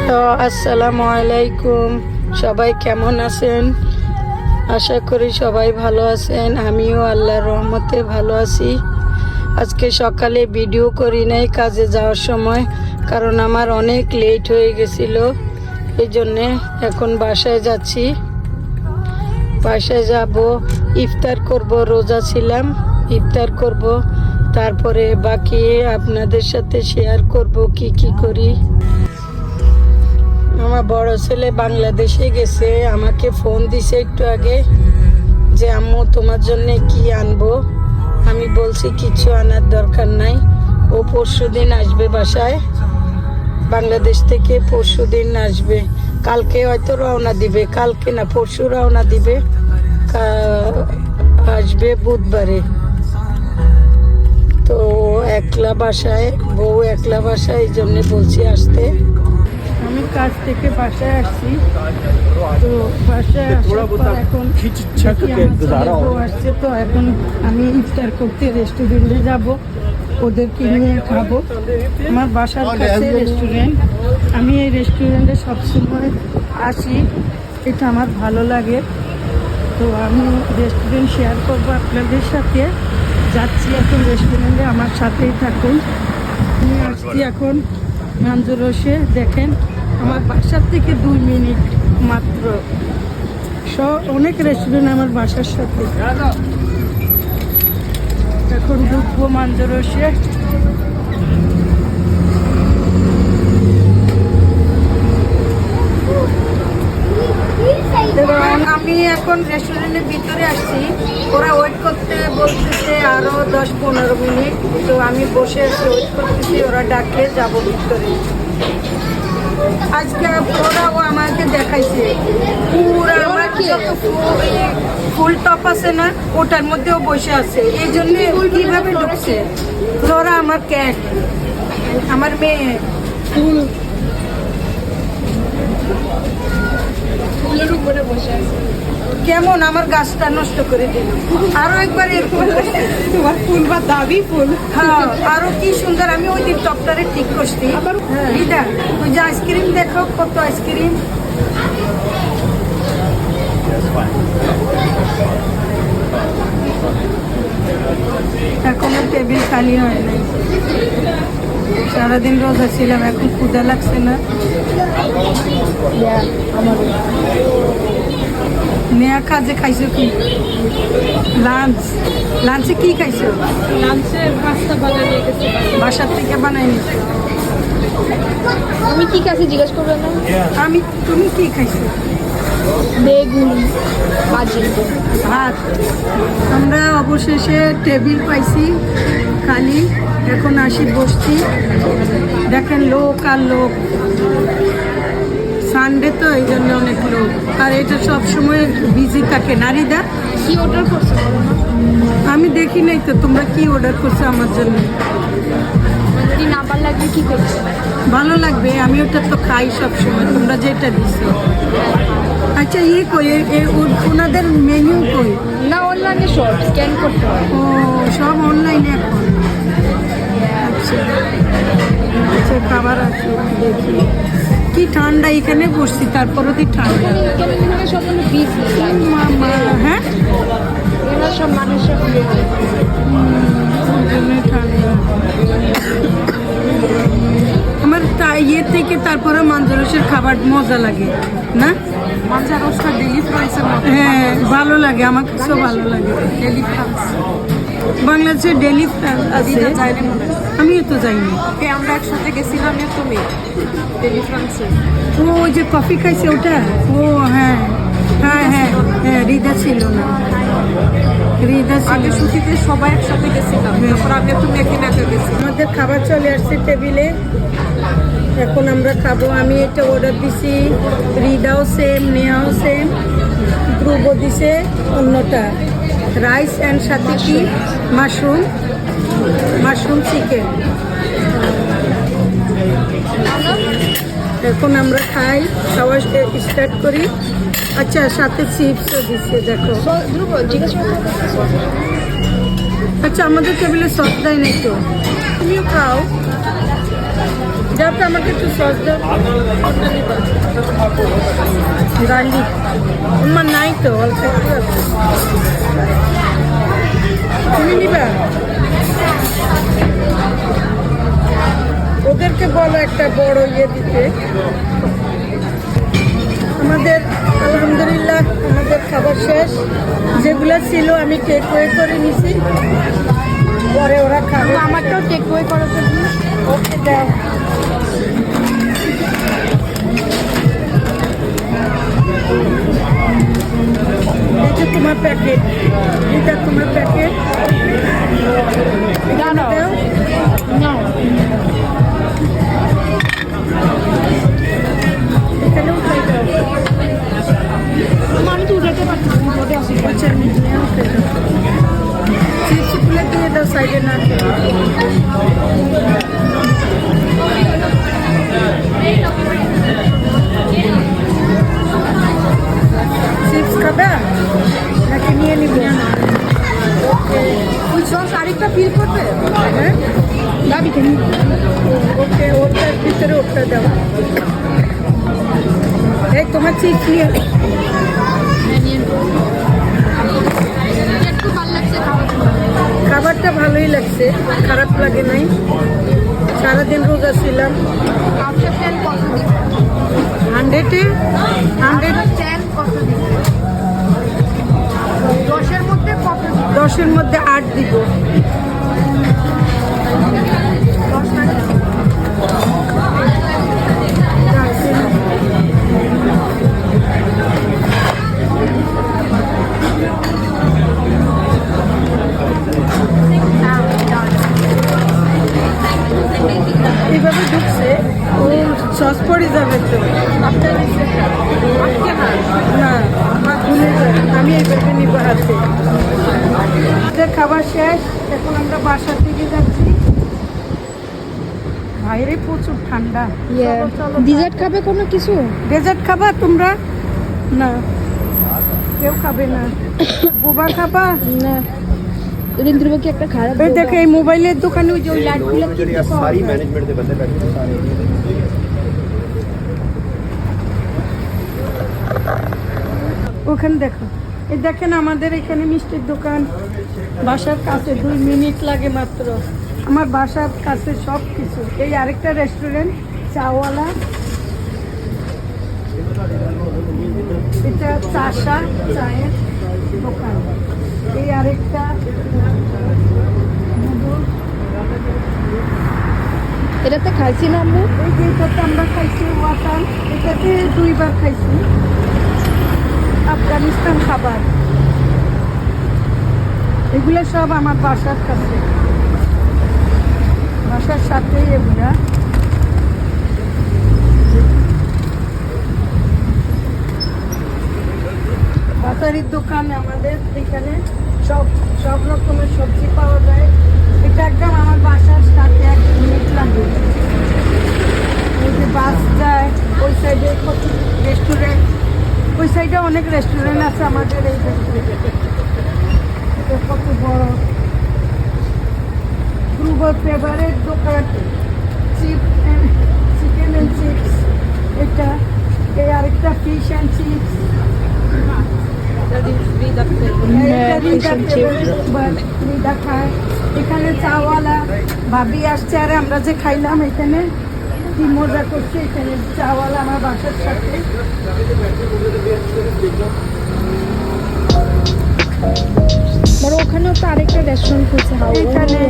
Hello, আসসালামু আলাইকুম। সবাই কেমন আছেন? আশা করি সবাই ভালো আছেন। আমিও আল্লাহর রহমতে ভালো আছি। আজকে সকালে ভিডিও করি নাই কাজে যাওয়ার সময়, কারণ আমার অনেক লেট হয়ে গেছিল। এই জন্যে এখন বাসায় যাচ্ছি। বাসায় যাব, ইফতার করব। রোজা ছিলাম, ইফতার করব। তারপরে বাকি আপনাদের সাথে শেয়ার করব কি কি করি। আমার বড় ছেলে বাংলাদেশে গেছে, আমাকে ফোন দিছে একটু আগে যে আম্মু তোমার জন্য কি আনবো। আমি বলছি কিছু আনার দরকার নাই, ও পরশুদিন আসবে বাসায়। বাংলাদেশ থেকে পরশুদিন আসবে। কালকে হয়তো রওনা দিবে, কালকে না পরশু রওনা দিবে। আসবে বুধবারে। তো একলা বাসায়, বউ একলা বাসায়, এই জন্যে বলছি আসতে। আমি কাজ থেকে বাসায় আসছি। তো বাসায় আসার পর এখন বউ আসছে, তো এখন আমি ইফতার করতে রেস্টুরেন্টে যাব, ওদেরকে নিয়ে খাবো। আমার বাসার কাছে রেস্টুরেন্ট, আমি এই রেস্টুরেন্টে সবসময় আসি, এটা আমার ভালো লাগে। তো আমি রেস্টুরেন্ট শেয়ার করবো আপনাদের সাথে। যাচ্ছি এখন রেস্টুরেন্টে, আমার সাথেই থাকুন। আমি আসছি এখন মাঞ্জুরসে। দেখেন আমার বাসার থেকে 2 মিনিট মাত্র। অনেক রেস্টুরেন্ট আমার বাসার সাথে। এখন ঢুকবো মাঞ্জুরসে। আমি এখন রেস্টুরেন্টের ভিতরে আসছি। ওরা ওয়েট করতে বলতেছে আরো 10-15 মিনিট। তো আমি বসে আছি, ওয়েট করতেছি, ওরা ডাকলে যাব ভিতরে। আজকে ওরাও আমাকে দেখাইছে পুরা আমার ফুল টপ আছে না, ওটার মধ্যেও বসে আছে। এই জন্য কিভাবে ঢুকছে। ওরা আমার ক্যাট, আমার মেয়ে ফুলের উপরে বসে আছে। কেমন আমার গাছটা নষ্ট করে দিল। আরো একবার এরকম তোমার ফুল বা দাবি ফুল। হ্যাঁ, আরো কি সুন্দর। আমি ওই দিন টপটারে ঠিক করছি। দিদা ওই যে আইসক্রিম দেখো, কত আইসক্রিম। এখনো টেবিল খালি হয় নাই। সারাদিন রোজা ছিলাম, এখন ক্ষুধা লাগছে না। নেয়া কাজে খাইছো কি? লাঞ্চে কি খাইছো? লাঞ্চে পাস্তা বানিয়ে গেছি, বাসার থেকে বানাই নিছো? আমি কি কাছে জিজ্ঞেস করবেন না? তুমি কি খাইছো? বেগুন ভাজি, ভাত। আমরা অবশেষে টেবিল পাইছি খালি। এখন আসি বসছি। দেখেন লোক আর লোক। সানডে তো এই জন্য অনেক লোক। আর এটা সবসময় বিজি থাকে। নারীদা কি অর্ডার করছো বলো না? আমি দেখি নাই তো তোমরা কি অর্ডার করছো আমার জন্য। যদি না ভালো লাগবে কি করছো? ভালো লাগবে, আমি ওটা তো খাই সবসময়। তোমরা যেটা দিছো। আচ্ছা কই ওনাদের মেনু কই? না, অনলাইনে সব স্ক্যান করতে হয়। ও সব অনলাইনে এখন। আচ্ছা আচ্ছা, খাবার আছে দেখি। কি ঠান্ডা, এখানে বসছি তারপরও কি ঠান্ডা। এখানে মনে হয় সব বিজি। হ্যাঁ, এরা সব মানুষের ঠান্ডা। আমার ইয়ে থেকে তারপরে মাঞ্জরসের খাবার মজা লাগে না? মাঞ্জারসটা ডেলি ফ্রান্সের মতো। হ্যাঁ, ভালো লাগে, আমার কাছেও ভালো লাগে। ডেলি ফ্রান্স বাংলাদেশে ডেলি আছে, আমিও তো যাইনি। আমরা একসাথে গেছিলাম তুমি ডেলি ফ্রান্সে। ও ওই যে কফি খাইছে ওটা? ও হ্যাঁ হ্যাঁ হ্যাঁ হ্যাঁ, রিদা ছিল না। রিদা আগে ছুটিতে সবাই একসাথে গেছিলাম, তারপর আমি তুমি এখানে একা গেছি। আমাদের খাবার চলে আসছে টেবিলে, এখন আমরা খাবো। আমি এটা অর্ডার দিছি, রিদাও সেম, নেহাও সেম, ধ্রুব দিছে অন্যটা রাইস অ্যান্ড সাথে কি মাশরুম চিকেন। এখন আমরা খাই, খাওয়া স্টার্ট করি। আচ্ছা, সাথে চিপসও দিচ্ছে দেখো। আচ্ছা, আমাদের টেবিলে সস দেয় নাই তো? তুমিও খাও। যাতে আমাকে একটু সস দাও গার্লিক আমার নাই তো অল্প একটু আছে তুমি নিবা ওদেরকে বলো একটা বড় ইয়ে দিতে আমাদের আলহামদুলিল্লাহ আমাদের খাবার শেষ যেগুলো ছিল আমি টেক ওয়ে করে নিছি পরে ওরা খাবে আমারটাও টেক ওয়ে করার জন্য ওকে দাও এই যে তোমার প্যাকেট এটা তোমার প্যাকেট দাও নাও এখানেও খাই দাও আমি তো উঠাতে পারছি আচ্ছা চিপসগুলো দিয়ে দাও সাইডে না চিপস খাবে নাকি নিয়ে নিব ওই সস আরেকটা ফিল করবে হ্যাঁ দাবি কেন ওকে ওটার ভিতরে ওটা দাও এই তোমার চিপস নিয়ে খাবারটা ভালোই লাগছে খারাপ লাগে নাই সারাদিন রোজা ছিলাম 100-এ 10-এর মধ্যে 8 দিব এইভাবে ঢুকছে ও সস পড়ে যাবে তো না ভুলে যাবে আমি এইভাবে নিব হাতে খাবার শেষ এখন আমরা বাসার দিকে যাচ্ছি বাইরে প্রচুর ঠান্ডা ডিজার্ট খাবে কোনো কিছু ডেজার্ট খাবা তোমরা না কেউ খাবে না বোবা খাবা না রিন্দ্রবা কি একটা খারাপ এই দেখো এই মোবাইলের দোকানে ওই যে ওই লাইটগুলো सारी मैनेजमेंट दे बंदे बैठे सारे ওখানে দেখো এই দেখেন আমাদের এখানে মিষ্টির দোকান বাসার কাছে 2 মিনিট লাগে মাত্র আমার বাসার কাছে সব কিছু এই আরেকটা রেস্টুরেন্ট চাওয়ালা এটা চাষা চায়ের দোকান এই আরেকটা এটাতে খাইছি না আমরা এই যে এটাতে আমরা খাইছি ওয়াটার এটাতে 2 বার খাইছি আফগানিস্তান খাবার এগুলো সব আমার বাসার কাছে বাসার সাথেই এগুলা বাজারের দোকান আমাদের এখানে সব রকমের সবজি পাওয়া যায় এটা একদম আমার বাসার সাথে 1 মিনিট লাগে ওই যে বাস যায় ওই সাইডে কত রেস্টুরেন্ট ওই সাইডে অনেক রেস্টুরেন্ট আছে আমাদের এই কত বড় ধ্রুবর ফেভারেট দোকান চিকেন অ্যান্ড চিপস এটা এই আরেকটা ফিশ অ্যান্ড চিপস এখানে চাওয়ালা ভাবি আসছে আর আমরা যে খাইলাম এখানে কি মজা করছে এখানে চাওয়ালা আমার বাসার সাথে বড় ওখানেও তো আরেকটা রেস্টুরেন্ট খুলছে এখানে